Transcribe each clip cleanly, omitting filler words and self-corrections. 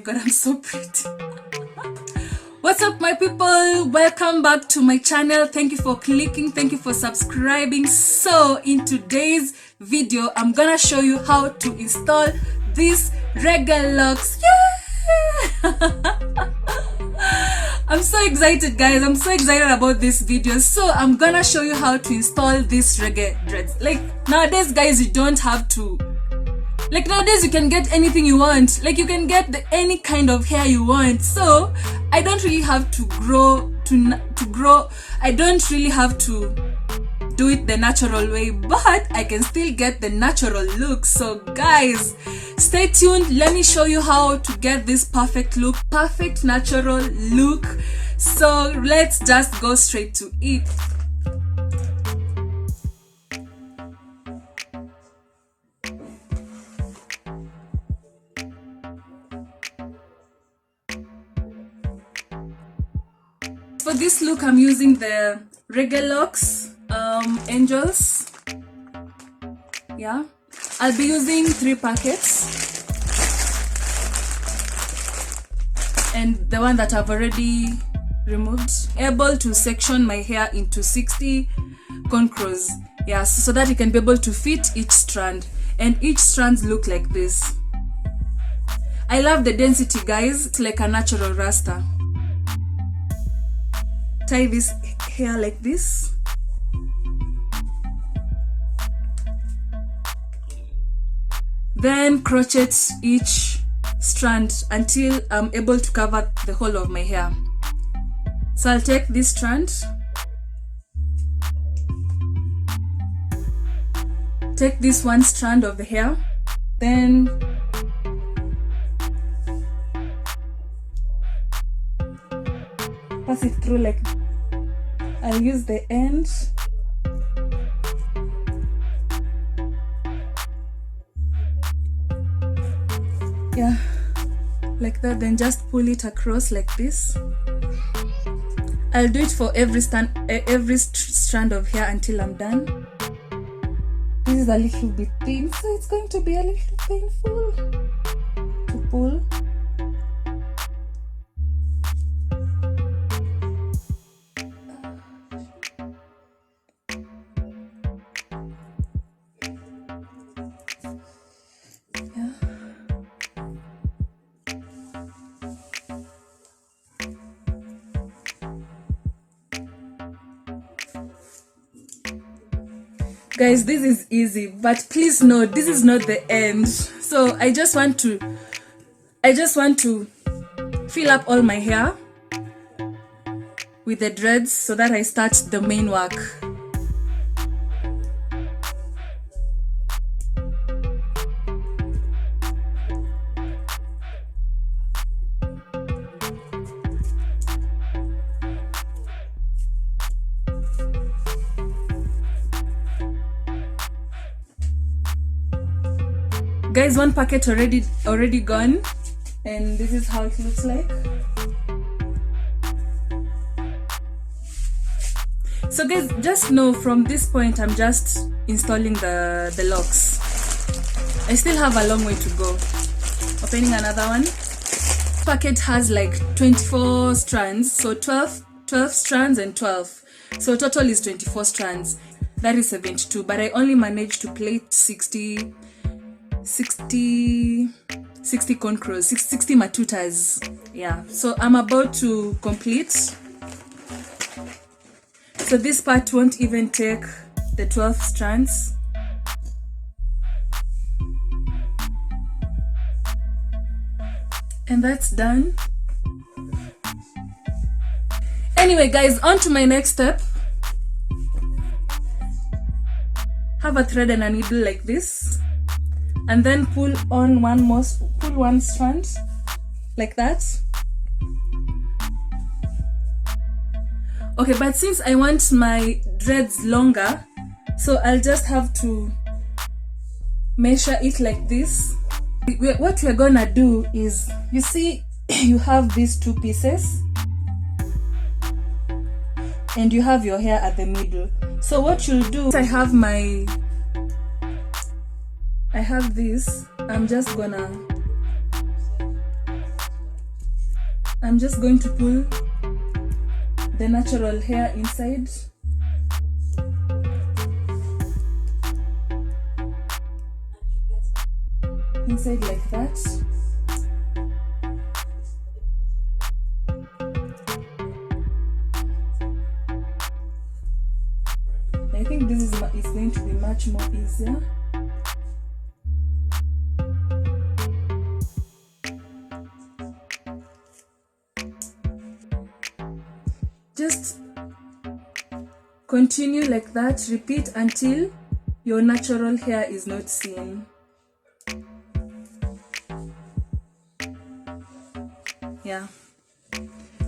god, I'm so pretty. What's up, my people? Welcome back to my channel. Thank you for clicking, thank you for subscribing. So in today's video, I'm gonna show you how to install this Reggae Locs. Yeah! I'm so excited, guys. I'm so excited about this video. So I'm gonna show you how to install this Reggae dreads. Like nowadays, guys, you don't have to, like nowadays you can get anything you want. Like you can get any kind of hair you want. So I don't really have to grow I don't really have to do it the natural way, but I can still get the natural look. So guys, stay tuned. Let me show you how to get this perfect look, perfect natural look. So let's just go straight to it. For this look, I'm using the Reggae Locs Angels. Yeah, I'll be using 3 packets, and the one that I've already removed, able to section my hair into 60 cornrows. Yeah, so that you can be able to fit each strand, and each strands look like this. I love the density, guys. It's like a natural rasta. Tie this hair like this. Then crochet each strand until I'm able to cover the whole of my hair. So I'll take this strand, take this one strand of the hair, then pass it through like, I'll use the end. Yeah, like that, then just pull it across like this. I'll do it for every strand of hair until I'm done. This is a little bit thin, so it's going to be a little painful to pull. Guys, this is easy, but please note, this is not the end. So I just want to fill up all my hair with the dreads so that I start the main work. Guys, one packet already gone, and this is how it looks like. So guys, just know from this point I'm just installing the locks. I still have a long way to go. Opening another one. Packet has like 24 strands, so 12 strands and 12. So total is 24 strands. That is 72, but I only managed to plait 60 cornrows, 60 matutas. Yeah, so I'm about to complete. So this part won't even take the 12 strands. And that's done. Anyway, guys, on to my next step. Have a thread and a needle like this, and then pull one strand like that. Okay, but since I want my dreads longer, so I'll just have to measure it like this. What we're gonna do is, you see, you have these 2 pieces and you have your hair at the middle. So what you'll do, I have this, I'm just gonna I'm just going to pull the natural hair inside. Inside like that. I think this is going to be much more easier. Just continue like that, repeat until your natural hair is not seen. Yeah,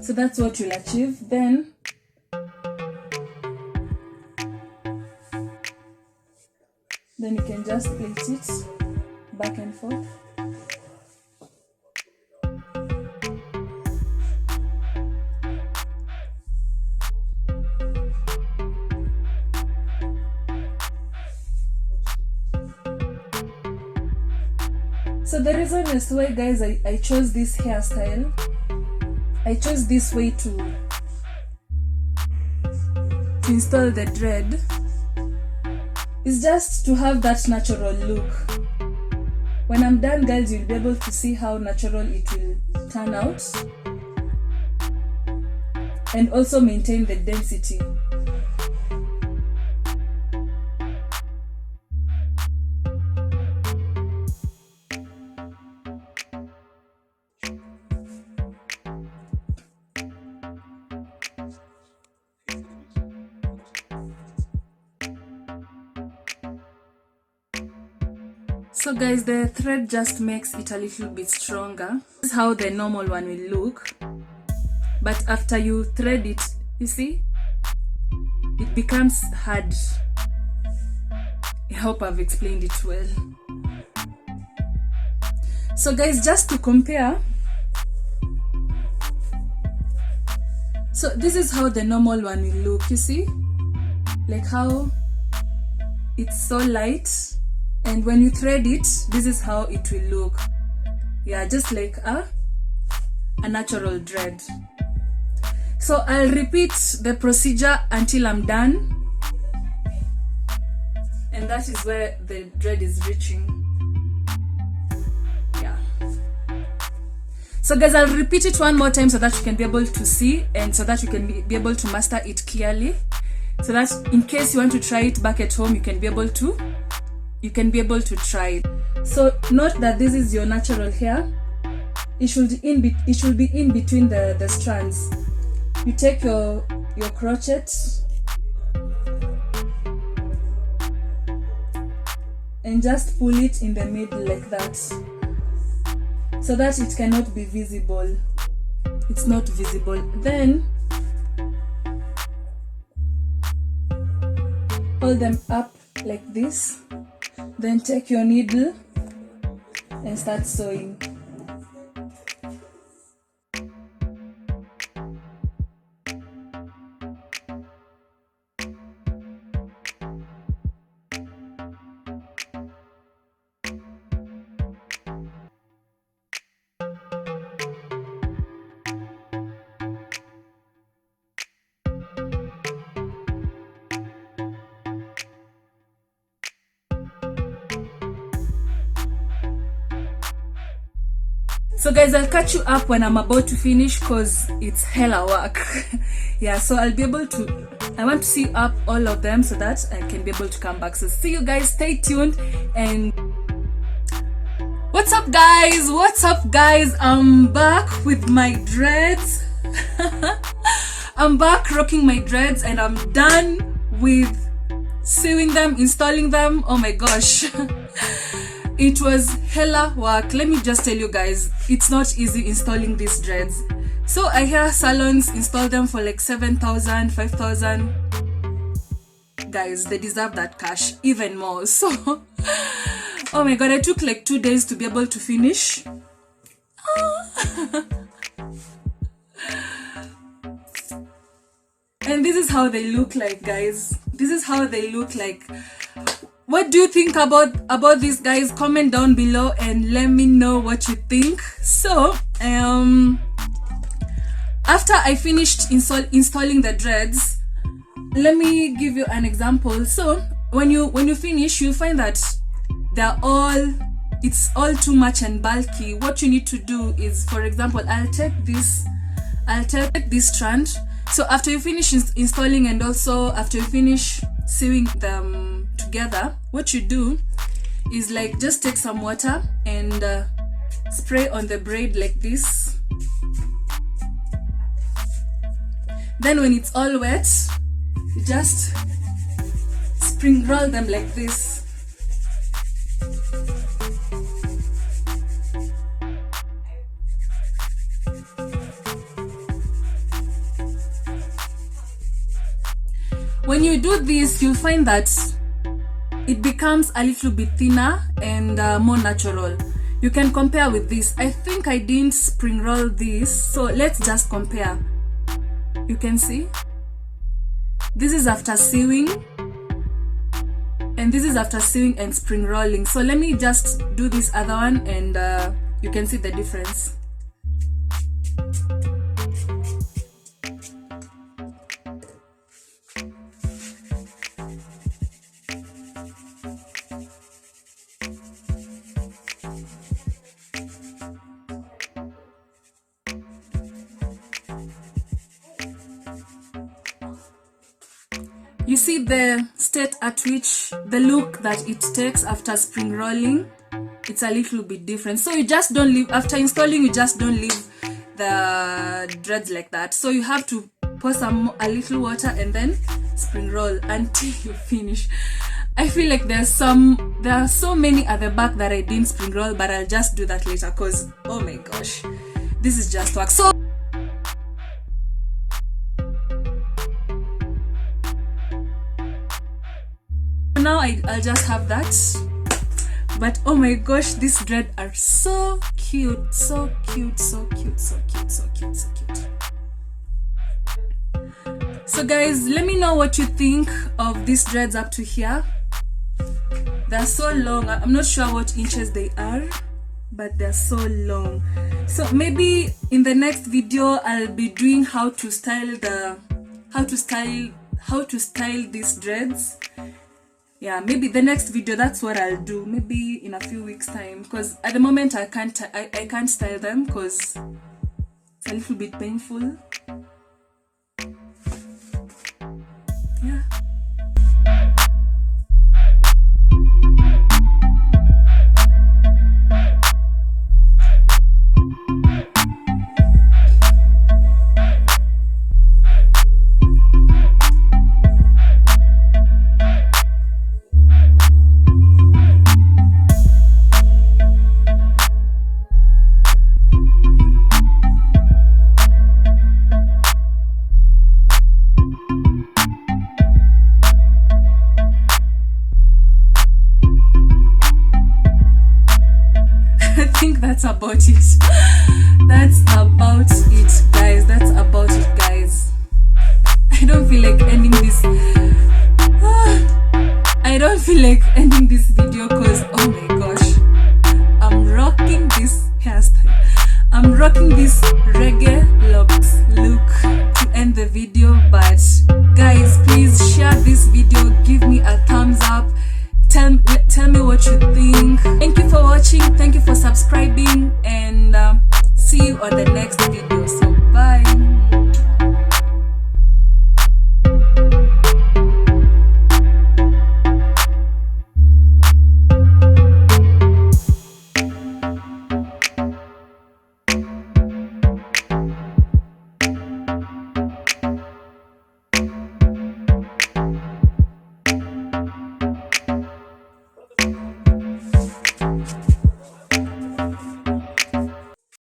so that's what you'll achieve. Then you can just plait it back and forth. So the reason as to why, guys, I chose this hairstyle, I chose this way to install the dread, is just to have that natural look. When I'm done, guys, you'll be able to see how natural it will turn out and also maintain the density. So guys, the thread just makes it a little bit stronger. This is how the normal one will look. But after you thread it, you see, it becomes hard. I hope I've explained it well. So guys, just to compare, so this is how the normal one will look, you see? Like how it's so light. And when you thread it, this is how it will look. Yeah, just like a natural dread. So I'll repeat the procedure until I'm done. And that is where the dread is reaching. Yeah. So guys, I'll repeat it one more time so that you can be able to see and so that you can be able to master it clearly. So that in case you want to try it back at home, you can be able to try it. So note that this is your natural hair. It should be in between the strands. You take your crochet and just pull it in the middle like that, so that it cannot be visible. It's not visible. Then hold them up like this. Then take your needle and start sewing. So guys, I'll catch you up when I'm about to finish because it's hella work. Yeah, so I'll be able to, I want to see up all of them so that I can be able to come back. So see you guys, stay tuned. And what's up guys, I'm back with my dreads. I'm back rocking my dreads and I'm done with sewing them, installing them. Oh my gosh. It was hella work. Let me just tell you guys, it's not easy installing these dreads. So I hear salons install them for like 7,000, 5,000. Guys, they deserve that cash, even more. So, oh my god, I took like 2 days to be able to finish. And this is how they look like, guys. This is how they look like. What do you think about these guys? Comment down below and let me know what you think. So after I finished installing the dreads, let me give you an example. So when you finish, you find that it's all too much and bulky. What you need to do is, for example, I'll take this strand. So after you finish installing and also after you finish sewing them together, what you do is like just take some water and spray on the braid like this. Then when it's all wet, you just spring roll them like this. When you do this, you'll find that it becomes a little bit thinner and more natural. You can compare with this. I think I didn't spring roll this, so let's just compare. You can see this is after sewing and this is after sewing and spring rolling. So let me just do this other one and you can see the difference. You see the state at which the look that it takes after spring rolling, it's a little bit different. So you just don't leave, after installing, you just don't leave the dreads like that. So you have to pour a little water and then spring roll until you finish. I feel like there are so many at the back that I didn't spring roll, but I'll just do that later because, oh my gosh, this is just work. So now I'll just have that. But oh my gosh, these dreads are so cute, so cute, so cute, so cute, so cute, so cute. So guys, let me know what you think of these dreads up to here. They're so long. I'm not sure what inches they are, but they're so long. So maybe in the next video I'll be doing how to style these dreads. Yeah, maybe the next video, that's what I'll do. Maybe in a few weeks time, because at the moment I can't style them because it's a little bit painful. Yeah. That's about it. That's about it, guys. That's about it, guys. I don't feel like ending this. I don't feel like ending this video because, oh my gosh, I'm rocking this hairstyle. I'm rocking this reggae locks look to end the video. But guys, please share this video. Give me a thumbs up. Tell me what you think. Thank you for watching. Thank you for subscribing, and see you on the next video.